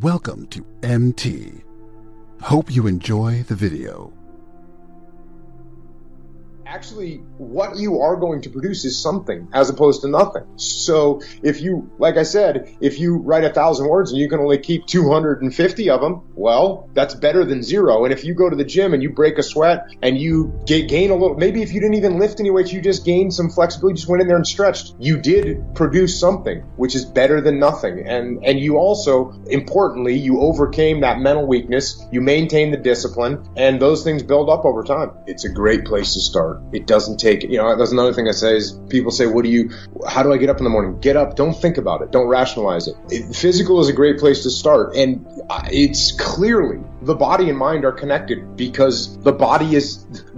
Welcome to MT. Hope you enjoy the video. Actually, what you are going to produce is something as opposed to nothing. So if you, like I said, if you write 1,000 words and you can only keep 250 of them, well, that's better than zero. And if you go to the gym and you break a sweat and you gain a little, maybe if you didn't even lift any weights, you just gained some flexibility, just went in there and stretched, you did produce something, which is better than nothing. And you also, importantly, you overcame that mental weakness, you maintained the discipline, and those things build up over time. It's a great place to start. It doesn't take, that's another thing I say is people say, how do I get up in the morning? Get up. Don't think about it. Don't rationalize it. Physical is a great place to start. And it's clearly the body and mind are connected because the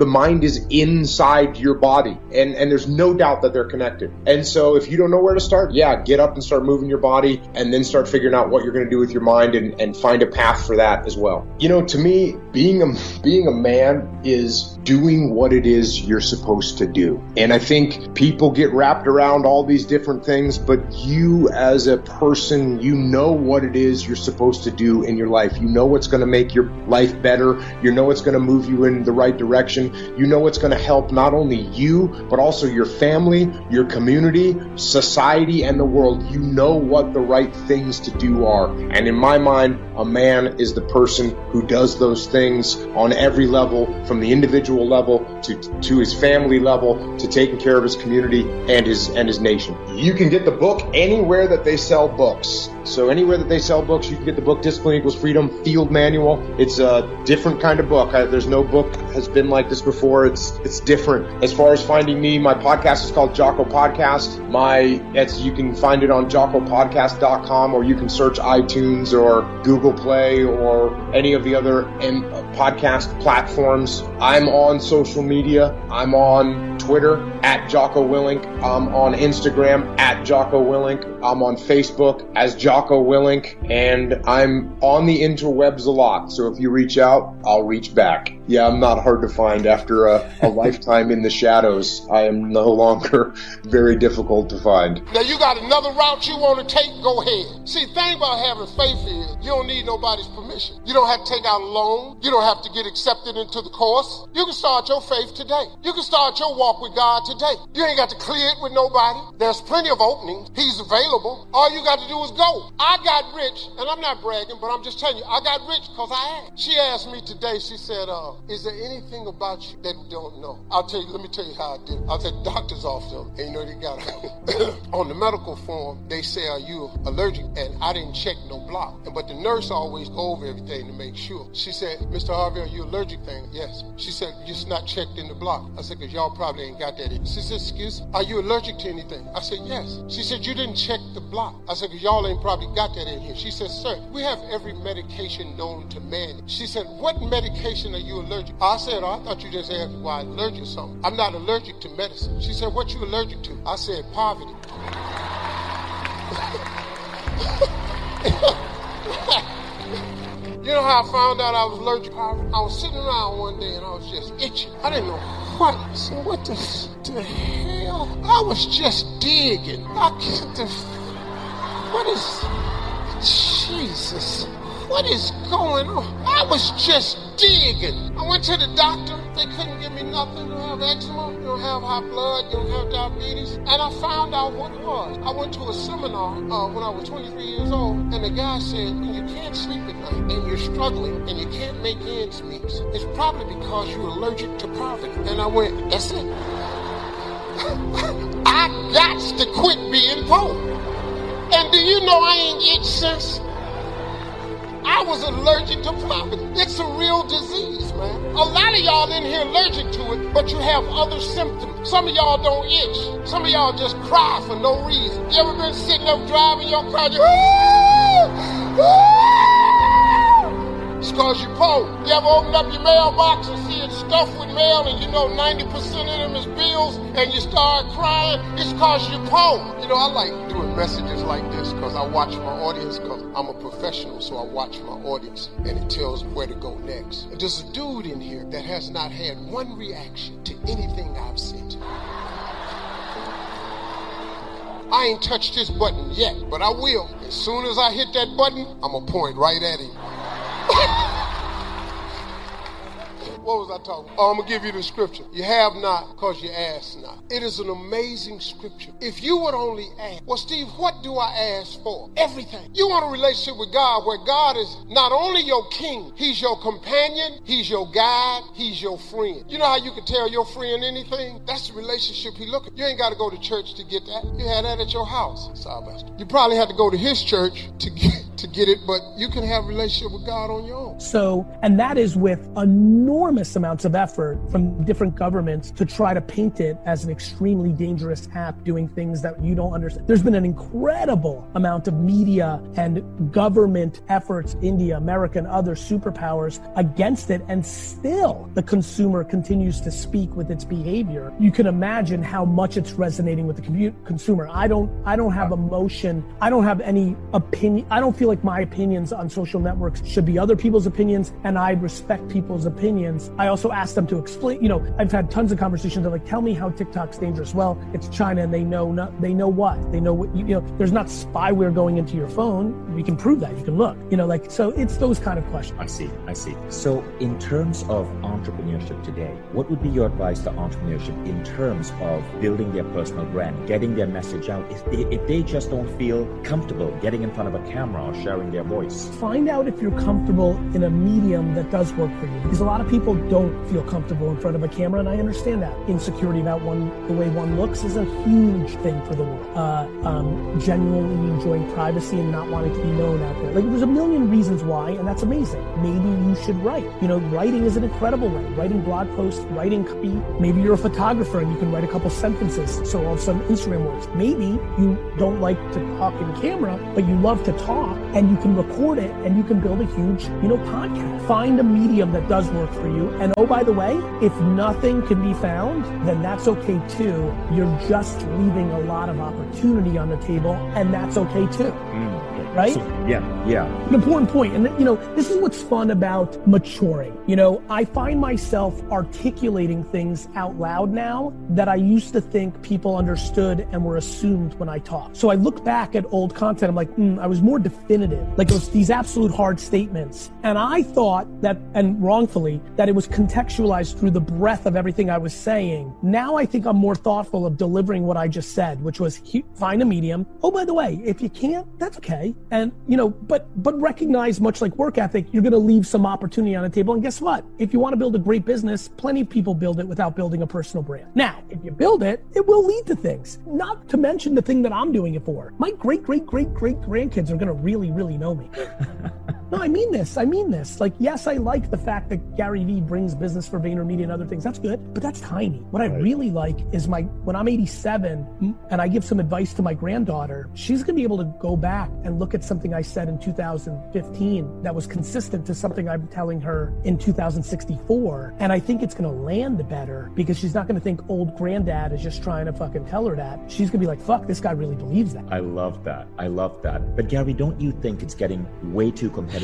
mind is inside your body. And there's no doubt that they're connected. And so if you don't know where to start, get up and start moving your body and then start figuring out what you're going to do with your mind and find a path for that as well. To me, being a man is doing what it is you're supposed to do. And I think people get wrapped around all these different things, but you as a person, you know what it is you're supposed to do in your life. You know what's going to make your life better. You know what's going to move you in the right direction. You know what's going to help not only you, but also your family, your community, society, and the world. You know what the right things to do are. And in my mind, a man is the person who does those things on every level, from the individual level to his family level, to taking care of his community and his nation. You can get the book anywhere that they sell books. So anywhere that they sell books, you can get the book Discipline Equals Freedom Field Manual. It's a different kind of book. There's no book has been like this before. It's different. As far as finding me, my podcast is called Jocko Podcast. You can find it on jockopodcast.com, or you can search iTunes or Google Play or any of the other podcast platforms. I'm on social media. I'm on Twitter at Jocko Willink. I'm on Instagram at Jocko Willink. I'm on Facebook as Jocko Willink, and I'm on the interwebs a lot. So if you reach out, I'll reach back. Yeah, I'm not hard to find after a lifetime in the shadows. I am no longer very difficult to find. Now you got another route you want to take, go ahead. See, the thing about having faith is you don't need nobody's permission. You don't have to take out a loan. You don't have to get accepted into the course. You can start your faith today. You can start your walk with God today. You ain't got to clear it with nobody. There's plenty of openings. He's available. All you got to do is go. I got rich, and I'm not bragging, but I'm just telling you, I got rich because I asked. She asked me today, she said, is there anything about you that we don't know? Let me tell you how I did it. I was at the doctor's office, and they got on the medical form, they say, are you allergic? And I didn't check no block. But the nurse always go over everything to make sure. She said, Mr. Harvey, are you allergic thing? Yes. She said, just not checked in the block. I said, because y'all probably ain't got that in. She said, excuse me, are you allergic to anything? I said, yes. She said, you didn't check the block. I said, because y'all ain't probably got that in here. She said, sir, we have every medication known to man. She said, what medication are you allergic to? I said, I thought you just asked why I'm allergic to something. I'm not allergic to medicine. She said, what you allergic to? I said, poverty. You know how I found out I was allergic to poverty? I was sitting around one day and I was just itching. I didn't know what. So what the hell? I was just digging. What is Jesus? What is going on? I was just digging. I went to the doctor. They couldn't give me nothing. You don't have eczema. You don't have high blood. You don't have diabetes. And I found out what it was. I went to a seminar when I was 23 years old. And the guy said, when you can't sleep at night and you're struggling and you can't make ends meet, it's probably because you're allergic to poverty. And I went, that's it. I got to quit being poor. And do you know I ain't itched since? I was allergic to poverty. It's a real disease, man. A lot of y'all in here allergic to it, but you have other symptoms. Some of y'all don't itch. Some of y'all just cry for no reason. You ever been sitting up driving your car? It's because you're poor. You ever open up your mailbox and see it stuffed with mail and you know 90% of them is bills and you start crying? It's because you're poor. I like doing messages like this because I watch my audience, because I'm a professional, so I watch my audience and it tells me where to go next. There's a dude in here that has not had one reaction to anything I've said. I ain't touched this button yet, but I will. As soon as I hit that button, I'm gonna point right at him. What was I talking about? Oh, I'm going to give you the scripture. You have not because you ask not. It is an amazing scripture. If you would only ask, well, Steve, what do I ask for? Everything. You want a relationship with God where God is not only your king, he's your companion, he's your guide, he's your friend. You know how you can tell your friend anything? That's the relationship he looking. You ain't got to go to church to get that. You had that at your house. You probably had to go to his church to get it, but you can have a relationship with God on your own. So, and that is with enormous amounts of effort from different governments to try to paint it as an extremely dangerous app doing things that you don't understand. There's been an incredible amount of media and government efforts, India, America, and other superpowers against it, and still the consumer continues to speak with its behavior. You can imagine how much it's resonating with the consumer. I don't have emotion. I don't have any opinion. I don't feel like my opinions on social networks should be other people's opinions, and I respect people's opinions. I also ask them to explain, I've had tons of conversations. They're like, tell me how TikTok's dangerous. Well, it's China and they know what? They know what, there's not spyware going into your phone. We can prove that. You can look, so it's those kind of questions. I see. So in terms of entrepreneurship today, what would be your advice to entrepreneurship in terms of building their personal brand, getting their message out? If they just don't feel comfortable getting in front of a camera or sharing their voice. Find out if you're comfortable in a medium that does work for you. Because a lot of people don't feel comfortable in front of a camera, and I understand that. Insecurity about the way one looks is a huge thing for the world. Genuinely enjoying privacy and not wanting to be known out there. Like, there's a million reasons why, and that's amazing. Maybe you should write. Writing is an incredible way. Writing blog posts, writing copy. Maybe you're a photographer and you can write a couple sentences so all of a sudden Instagram works. Maybe you don't like to talk in camera, but you love to talk, and you can record it and you can build a huge, podcast. Find a medium that does work for you. And oh, by the way, if nothing can be found, then that's okay too. You're just leaving a lot of opportunity on the table, and that's okay too. Right? So, yeah. An important point. And this is what's fun about maturing. I find myself articulating things out loud now that I used to think people understood and were assumed when I talk. So I look back at old content, I'm like, I was more definitive. Like, it was these absolute hard statements. And I thought that, and wrongfully, that it was contextualized through the breadth of everything I was saying. Now I think I'm more thoughtful of delivering what I just said, which was find a medium. Oh, by the way, if you can't, that's okay. And, but recognize, much like work ethic, you're going to leave some opportunity on the table. And guess what? If you want to build a great business, plenty of people build it without building a personal brand. Now, if you build it, it will lead to things. Not to mention the thing that I'm doing it for. My great grandkids are going to really, really know me. No, I mean this. Like, yes, I like the fact that Gary Vee brings business for VaynerMedia and other things. That's good, but that's tiny. What I really like is when I'm 87 and I give some advice to my granddaughter, she's going to be able to go back and look at something I said in 2015 that was consistent to something I'm telling her in 2064. And I think it's going to land better because she's not going to think old granddad is just trying to fucking tell her that. She's going to be like, fuck, this guy really believes that. I love that. But Gary, don't you think it's getting way too competitive?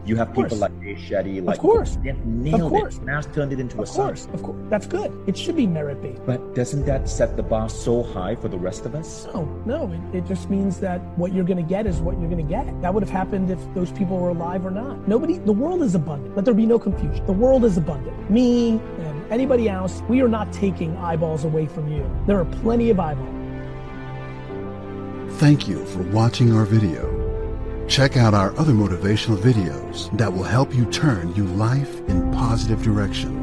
You have people like Jay Shetty, like, of course, they've nailed it. Now turned it into a science. Of course, that's good. It should be merit-based. But doesn't that set the bar so high for the rest of us? No. It just means that what you're going to get is what you're going to get. That would have happened if those people were alive or not. The world is abundant. Let there be no confusion. The world is abundant. Me and anybody else, we are not taking eyeballs away from you. There are plenty of eyeballs. Thank you for watching our video. Check out our other motivational videos that will help you turn your life in positive direction.